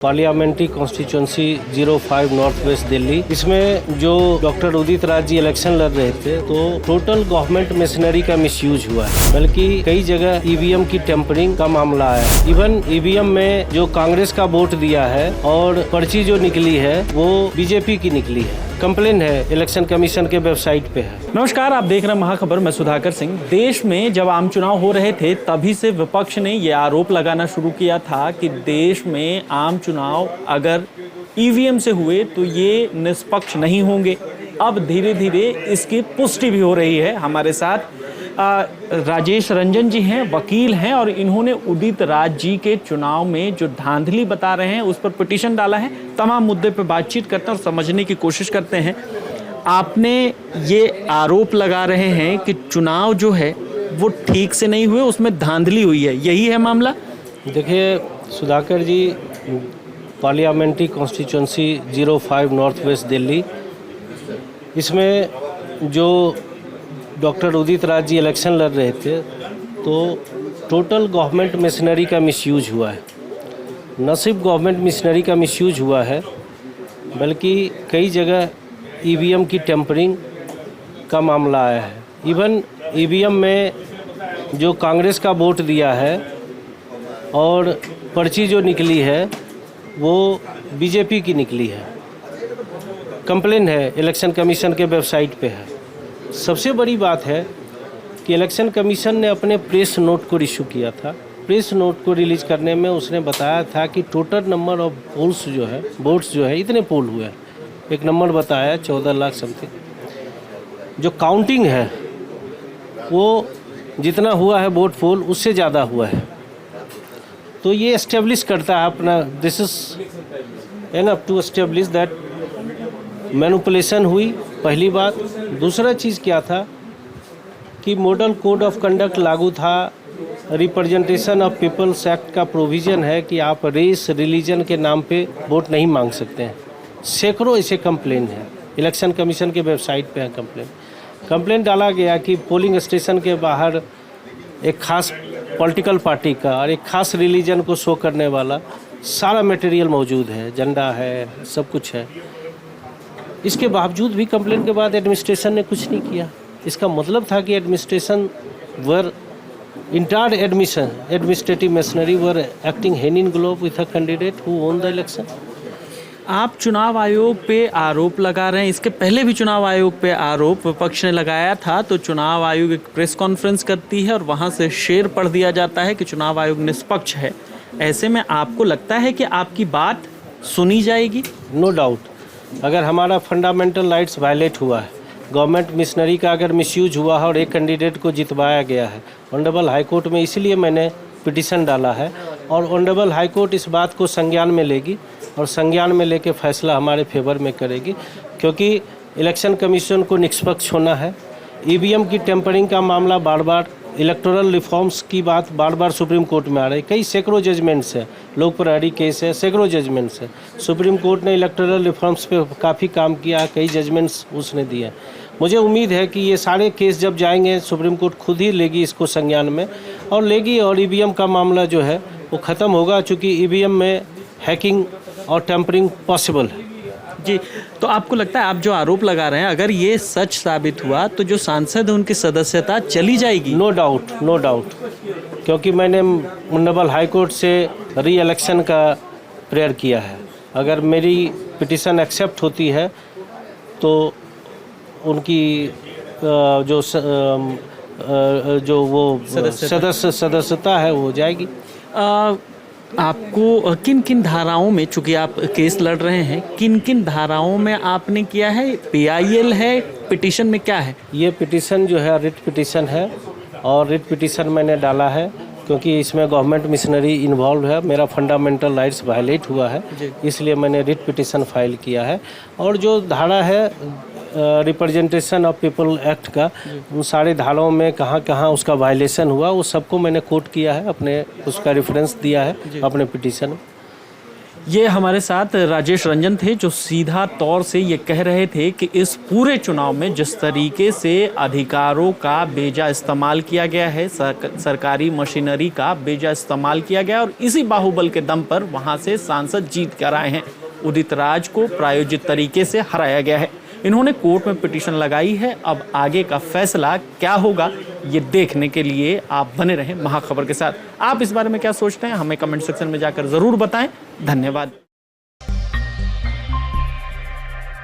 Parliamentary constituency 05 north west Delhi, इसमें जो doctor Udit Raj ji election लड़ रहे थे तो टोटल गवर्नमेंट मशीनरी का मिसयूज हुआ है, बल्कि कई जगह ईवीएम की टेम्परिंग का मामला है। इवन ईवीएम में जो कांग्रेस का वोट दिया है और पर्ची जो निकली है वो बीजेपी की निकली है। कंप्लेन है इलेक्शन कमीशन के वेबसाइट पे है। नमस्कार, आप देख रहे हैं महाखबर। मैं सुधाकर सिंह। देश में जब आम चुनाव हो रहे थे तभी से विपक्ष ने ये आरोप लगाना शुरू किया था कि देश में आम चुनाव अगर ईवीएम से हुए तो ये निष्पक्ष नहीं होंगे। अब धीरे धीरे इसकी पुष्टि भी हो रही है। हमारे साथ राजेश रंजन जी हैं, वकील हैं, और इन्होंने उदित राज जी के चुनाव में जो धांधली बता रहे हैं उस पर पिटीशन डाला है। तमाम मुद्दे पर बातचीत करते हैं और समझने की कोशिश करते हैं। आपने ये आरोप लगा रहे हैं कि चुनाव जो है वो ठीक से नहीं हुए, उसमें धांधली हुई है, यही है मामला? देखिए Sudhakar ji, parliamentary constituency 05 north west Delhi, इसमें जो डॉक्टर उदित राज जी इलेक्शन लड़ रहे थे तो टोटल गवर्नमेंट मशीनरी का मिसयूज हुआ है। न सिर्फ गवर्नमेंट मशीनरी का मिसयूज हुआ है, बल्कि कई जगह ईवीएम की टेम्परिंग का मामला आया है। इवन ईवीएम में जो कांग्रेस का वोट दिया है और पर्ची जो निकली है वो बीजेपी की निकली है। कंप्लेन है इलेक्शन कमीशन के वेबसाइट पे है। सबसे बड़ी बात है कि इलेक्शन कमीशन ने अपने प्रेस नोट को इशू किया था। प्रेस नोट को रिलीज करने में उसने बताया था कि टोटल नंबर ऑफ पोल्स जो है, वोट्स जो है, इतने पोल हुए हैं। एक नंबर बताया 14 लाख समथिंग। जो काउंटिंग है वो जितना हुआ है वोट पोल उससे ज़्यादा हुआ है। तो ये एस्टेब्लिश करता है अपना, this is enough to establish that manipulation हुई। पहली बात। दूसरा चीज़ क्या था कि मॉडल कोड ऑफ कंडक्ट लागू था। रिप्रेजेंटेशन ऑफ पीपल्स एक्ट का प्रोविज़न है कि आप रेस रिलीजन के नाम पे वोट नहीं मांग सकते हैं। सैकड़ों ऐसे कंप्लेन है, इलेक्शन कमीशन के वेबसाइट पे है कंप्लेन डाला गया कि पोलिंग स्टेशन के बाहर एक खास पॉलिटिकल पार्टी का और एक खास रिलीजन को शो करने वाला सारा मटेरियल मौजूद है, झंडा है, सब कुछ है। इसके बावजूद भी कंप्लेंट के बाद एडमिनिस्ट्रेशन ने कुछ नहीं किया। इसका मतलब था कि administration were entire administrative machinery were acting hand in glove with a candidate who won the election. आप चुनाव आयोग पे आरोप लगा रहे हैं। इसके पहले भी चुनाव आयोग पे आरोप विपक्ष ने लगाया था, तो चुनाव आयोग एक प्रेस कॉन्फ्रेंस करती है और वहाँ से शेर पढ़ दिया जाता है कि चुनाव आयोग निष्पक्ष है। ऐसे में आपको लगता है कि आपकी बात सुनी जाएगी? No doubt. अगर हमारा फंडामेंटल राइट्स वायलेट हुआ है, गवर्नमेंट मिशनरी का अगर मिसयूज हुआ है और एक कैंडिडेट को जितवाया गया है ऑनरेबल हाई कोर्ट में, इसलिए मैंने पिटीशन डाला है और ऑनरेबल हाई कोर्ट इस बात को संज्ञान में लेगी और संज्ञान में लेके फैसला हमारे फेवर में करेगी, क्योंकि इलेक्शन कमीशन को निष्पक्ष होना है। ईवीएम की टेम्परिंग का मामला बार बार, इलेक्टोरल रिफॉर्म्स की बात बार बार सुप्रीम कोर्ट में आ रही है। कई सैकड़ों जजमेंट्स है, लोक प्रहरी केस है, सैकड़ों जजमेंट्स है। सुप्रीम कोर्ट ने इलेक्टोरल रिफॉर्म्स पे काफ़ी काम किया, कई जजमेंट्स उसने दिए। मुझे उम्मीद है कि ये सारे केस जब जाएंगे सुप्रीम कोर्ट खुद ही लेगी इसको संज्ञान में और लेगी और ईवीएम का मामला जो है वो ख़त्म होगा, चूँकि ईवीएम में हैकिंग और टेम्परिंग पॉसिबल है। जी, तो आपको लगता है, आप जो आरोप लगा रहे हैं, अगर ये सच साबित हुआ तो जो सांसद है उनकी सदस्यता चली जाएगी? नो डाउट, नो डाउट, क्योंकि मैंने ऑनरेबल हाई कोर्ट से री इलेक्शन का प्रेयर किया है। अगर मेरी पिटीशन एक्सेप्ट होती है तो उनकी जो वो सदस्यता है वो हो जाएगी। आपको किन किन धाराओं में, चूंकि आप केस लड़ रहे हैं, किन किन धाराओं में आपने किया है? PIL है, पिटीशन में क्या है? ये पिटीशन जो है रिट पिटीशन है और रिट पिटीशन मैंने डाला है क्योंकि इसमें गवर्नमेंट मिशनरी इन्वॉल्व है। मेरा फंडामेंटल राइट्स वायलेट हुआ है, इसलिए मैंने रिट पिटीशन फाइल किया है। और जो धारा है रिप्रेजेंटेशन ऑफ पीपल एक्ट का, उन सारे धाराओं में कहाँ कहाँ उसका वायलेशन हुआ वो सबको मैंने कोट किया है, अपने उसका रेफरेंस दिया है अपने पिटीशन में। ये हमारे साथ राजेश रंजन थे, जो सीधा तौर से ये कह रहे थे कि इस पूरे चुनाव में जिस तरीके से अधिकारों का बेजा इस्तेमाल किया गया है, सरकारी मशीनरी का बेजा इस्तेमाल किया गया और इसी बाहुबल के दम पर वहाँ से सांसद जीत कर आए हैं। उदित राज को प्रायोजित तरीके से हराया गया है। इन्होंने कोर्ट में पिटीशन लगाई है। अब आगे का फैसला क्या होगा ये देखने के लिए आप बने रहें महाखबर के साथ। आप इस बारे में क्या सोचते हैं हमें कमेंट सेक्शन में जाकर ज़रूर बताएं। धन्यवाद।